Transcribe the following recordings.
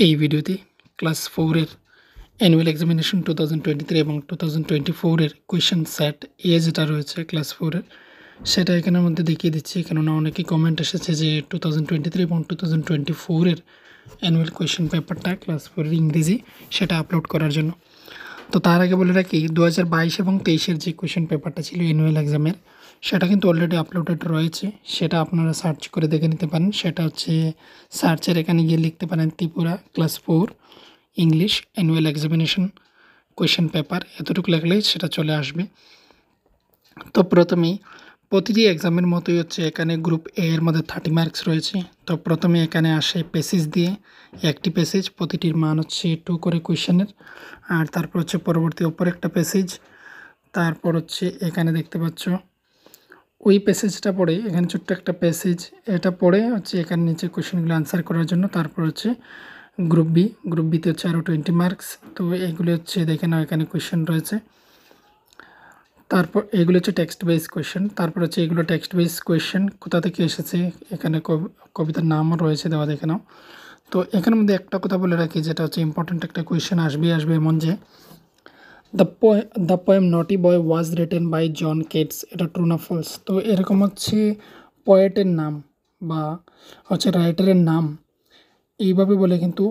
এই ভিডিওতে ক্লাস 4 এর অ্যানুয়াল এক্সামিনেশন 2023 এবং 2024 এর কোয়েশ্চেন সেট এ যেটা রয়েছে ক্লাস 4 এর সেটা এখানের মধ্যে দেখিয়ে দিচ্ছি, কেননা অনেকেই কমেন্ট এসেছে যে 2023 এবং 2024 এর অ্যানুয়াল কোয়েশ্চেন পেপারটা ক্লাস 4 এর ইংরেজি সেটা আপলোড করার জন্য। তো তার আগে বলে রাখি 2022 এবং 23-এর যে কোয়েশ্চেন পেপারটা ছিল অ্যানুয়াল এক্সামের সেটা কিন্তু অলরেডি আপলোডেড রয়েছে, সেটা আপনারা সার্চ করে দেখে নিতে পারেন। সেটা হচ্ছে সার্চের এখানে গিয়ে লিখতে পারেন Tripura class 4 English annual examination question paper, এতটুকু লাগলেই সেটা চলে আসবে। তো প্রথমেই প্রতিটি এক্সামের মতোই হচ্ছে এখানে গ্রুপ এ এর মধ্যে 30 মার্কস রয়েছে। তো প্রথমে এখানে আসে প্যাসেজ দিয়ে, একটি প্যাসেজ প্রতিটির মান হচ্ছে 2 করে কোয়েশ্চেনের, আর তারপর হচ্ছে পরবর্তী ওপর একটা প্যাসেজ, তারপর হচ্ছে এখানে দেখতে পাচ্ছ ওই প্যাসেজটা পড়ে এখানে ছোট্ট একটা প্যাসেজ, এটা পড়ে হচ্ছে এখানে নিচে কোয়েশ্চেনগুলো আনসার করার জন্য। তারপর হচ্ছে গ্রুপ বিতে হচ্ছে আরও 20 মার্কস। তো এগুলো হচ্ছে দেখে নাও এখানে কোয়েশ্চেন রয়েছে। তারপর এগুলো হচ্ছে টেক্সট বেস কোয়েশ্চেন। তারপর হচ্ছে এগুলো টেক্সট বেস কোয়েশ্চেন কোথা থেকে এসেছে, এখানে কবিতার নামও রয়েছে দেওয়া, দেখে নাও। তো এখানের মধ্যে একটা কথা বলে রাখি, যেটা হচ্ছে ইম্পর্ট্যান্ট একটা কোয়েশ্চেন আসবে এমন যে the poem naughty boy was written by John Keats, এটা ট্রু না ফলস। তো এরকম হচ্ছে পোয়েটের নাম বা হচ্ছে রাইটারের নাম এইভাবে বলে কিন্তু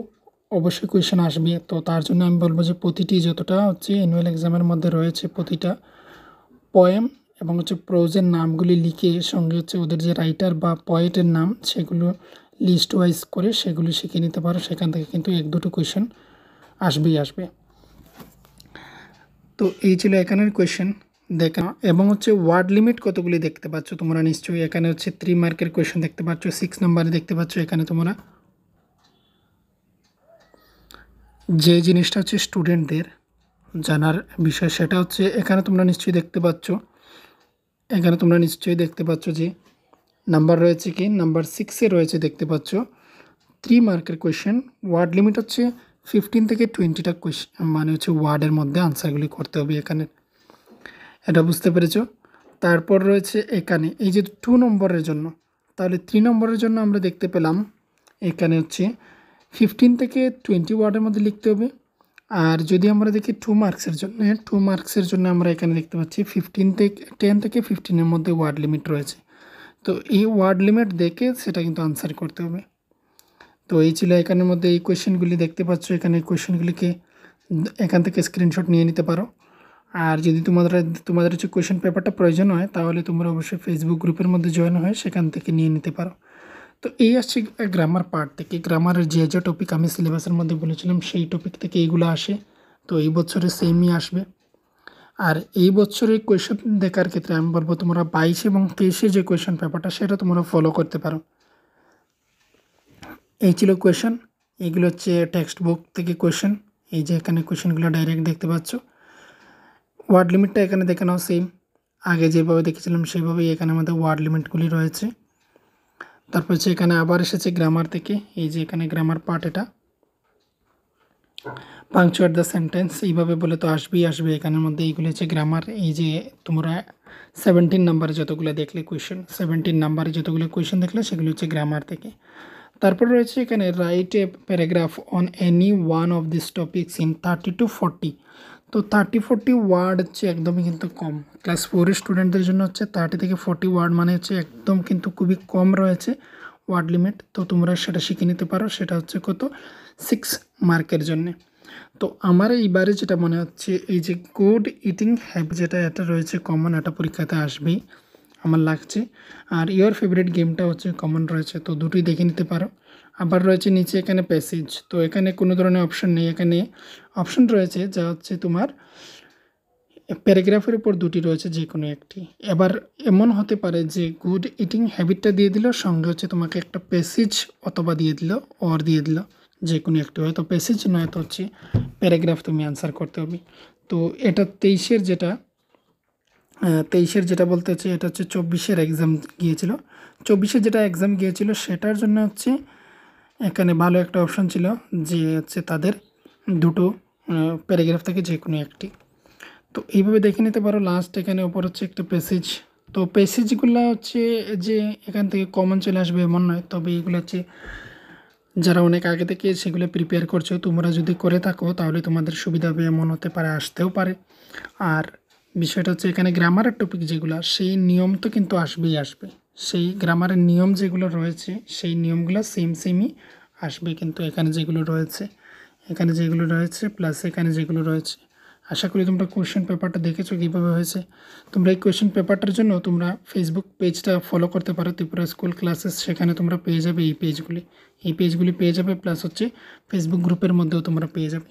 অবশ্যই কোয়েশ্চেন আসবে। তো তার জন্য আমি বলবো যে প্রতিটি যতটা হচ্ছে অ্যানুয়াল এক্সামের মধ্যে রয়েছে প্রতিটা পোয়েম এবং হচ্ছে প্রোজের নামগুলি লিখে সঙ্গে হচ্ছে ওদের যে রাইটার বা পোয়েটের নাম সেগুলো লিস্ট ওয়াইজ করে সেগুলি শিখে নিতে পারো, সেখান থেকে কিন্তু 1-2টো কোয়েশ্চেন আসবে। তো এই ছিল এখানের কোয়েশ্চেন দেখা, এবং হচ্ছে ওয়ার্ড লিমিট কতগুলি দেখতে পাচ্ছ তোমরা নিশ্চয়ই। এখানে হচ্ছে 3 মার্কের কোয়েশ্চেন দেখতে পাচ্ছ, 6 নম্বরে দেখতে পাচ্ছ। এখানে তোমরা যে জিনিসটা হচ্ছে স্টুডেন্টদের জানার বিষয় সেটা হচ্ছে এখানে তোমরা নিশ্চয়ই দেখতে পাচ্ছ যে নাম্বার রয়েছে কি নাম্বার 6-এ রয়েছে দেখতে পাচ্ছ 3 মার্কের কোয়েশ্চেন। ওয়ার্ড লিমিট হচ্ছে 15 থেকে 20টা কোয়েশ্চেন, মানে হচ্ছে ওয়ার্ডের মধ্যে আনসারগুলি করতে হবে এখানে, এটা বুঝতে পেরেছো। তারপর রয়েছে এখানে এই যে 2 নম্বরের জন্য, তাহলে 3 নম্বরের জন্য আমরা দেখতে পেলাম এখানে হচ্ছে 15 থেকে 20 ওয়ার্ডের মধ্যে লিখতে হবে। আর যদি আমরা দেখি 2 মার্কসের জন্য আমরা এখানে দেখতে পাচ্ছি 10 থেকে 15-এর মধ্যে ওয়ার্ড লিমিট রয়েছে। তো এই ওয়ার্ড লিমিট দেখে সেটা কিন্তু আনসার করতে হবে। তো এই ছিল এখানের মধ্যে এই কোয়েশ্চেনগুলি দেখতে পাচ্ছ, এখানে এই কোয়েশ্চেনগুলিকে এখান থেকে স্ক্রিনশট নিয়ে নিতে পারো। আর যদি তোমাদের হচ্ছে কোয়েশ্চেন পেপারটা প্রয়োজন হয় তাহলে তোমরা অবশ্যই ফেসবুক গ্রুপের মধ্যে জয়েন হয়ে সেখান থেকে নিয়ে নিতে পারো। তো এই আসছে গ্রামার পার্ট থেকে, গ্রামারের যে টপিক আমি সিলেবাসের মধ্যে বলেছিলাম সেই টপিক থেকে এইগুলো আসে। তো এই বছরে সেমই আসবে। আর এই বছরের কোয়েশ্চেন দেখার ক্ষেত্রে আমি বলবো তোমরা 22 এবং 23-এ যে কোয়েশ্চেন পেপারটা সেটা তোমরা ফলো করতে পারো। এই ছিল কোয়েশ্চেন, এইগুলো হচ্ছে টেক্সট বুক থেকে কোয়েশ্চেন। এই যে এখানে কোয়েশ্চেনগুলো ডাইরেক্ট দেখতে পাচ্ছ। ওয়ার্ড লিমিটটা এখানে দেখে নাও, সেম আগে যেভাবে দেখেছিলাম সেইভাবেই এখানে আমাদের ওয়ার্ড লিমিটগুলি রয়েছে। তারপর হচ্ছে এখানে আবার এসেছে গ্রামার থেকে, এই যে এখানে গ্রামার পার্ট, এটা পাংচুয়েট দ্য সেন্টেন্স এইভাবে বলে তো আসবে এখানের মধ্যে। এইগুলো হচ্ছে গ্রামার। এই যে তোমরা 17 নাম্বারে যতগুলো দেখলে কোয়েশ্চেন, 17 নাম্বারে যতগুলো কোয়েশ্চেন দেখলে সেগুলো হচ্ছে গ্রামার থেকে। তারপর রয়েছে এখানে write a paragraph on any one of this topics in 30 to 40। তো 30-40 ওয়ার্ড হচ্ছে একদমই কিন্তু কম। ক্লাস 4-এর স্টুডেন্টদের জন্য হচ্ছে 30 থেকে 40 ওয়ার্ড মানে হচ্ছে একদম কিন্তু খুবই কম রয়েছে ওয়ার্ড লিমিট। তো তোমরা সেটা শিখে নিতে পারো, সেটা হচ্ছে কত 6 মার্কের জন্যে। তো আমার এইবারে যেটা মনে হচ্ছে এই যে গুড ইটিং হ্যাবিট যেটা এটা রয়েছে কমন, এটা পরীক্ষাতে আসবেই আমার লাগছে। আর ইয়োর ফেভারিট গেমটা হচ্ছে কমন রয়েছে, তো দুটোই দেখে নিতে পারো। আবার রয়েছে নিচে এখানে প্যাসেজ, তো এখানে কোনো ধরনের অপশন নেই, এখানে অপশন রয়েছে যা হচ্ছে তোমার প্যারাগ্রাফের উপর দুটি রয়েছে যে কোনো একটি। এবার এমন হতে পারে যে গুড ইটিং হ্যাবিটটা দিয়ে দিল, সঙ্গে হচ্ছে তোমাকে একটা প্যাসেজ অথবা দিয়ে দিল যে কোনো একটি, হয়তো প্যাসেজ নয় তো হচ্ছে প্যারাগ্রাফ তুমি অ্যান্সার করতে হবে। তো এটা 23-এর যেটা বলতে হচ্ছে এটা হচ্ছে 24-এর এক্সাম গিয়েছিল। 24-এর যেটা এক্সাম গিয়েছিল সেটার জন্য হচ্ছে এখানে ভালো একটা অপশান ছিল যে হচ্ছে তাদের দুটো প্যারাগ্রাফ থেকে যে কোনো একটি। তো এইভাবে দেখে নিতে পারো। লাস্ট এখানে ওপর হচ্ছে একটা প্যাসেজ, তো প্যাসেজগুলো হচ্ছে যে এখান থেকে কমন চলে আসবে এমন নয়, তবে এগুলো হচ্ছে যারা অনেক আগে থেকে সেগুলো প্রিপেয়ার করছো, তোমরা যদি করে থাকো তাহলে তোমাদের সুবিধা হবে, এমন হতে পারে, আসতেও পারে। আর বিষয়টা হচ্ছে এখানে গ্রামারের টপিক যেগুলো, সেই নিয়ম তো কিন্তু আসবেই আসবে। সেই গ্রামারের নিয়ম যেগুলো রয়েছে সেই নিয়মগুলো সেমই আসবে, কিন্তু এখানে যেগুলো রয়েছে প্লাস এখানে যেগুলো রয়েছে। আশা করি তোমরা কোয়েশ্চেন পেপারটা দেখেছো কীভাবে হয়েছে। তোমরা এই কোয়েশ্চেন পেপারটার জন্য তোমরা ফেসবুক পেজটা ফলো করতে পারো, ত্রিপুরা স্কুল ক্লাসেস। সেখানে তোমরা পেয়ে যাবে এই পেজগুলি পেয়ে যাবে, প্লাস হচ্ছে ফেসবুক গ্রুপের মধ্যেও তোমরা পেয়ে যাবে।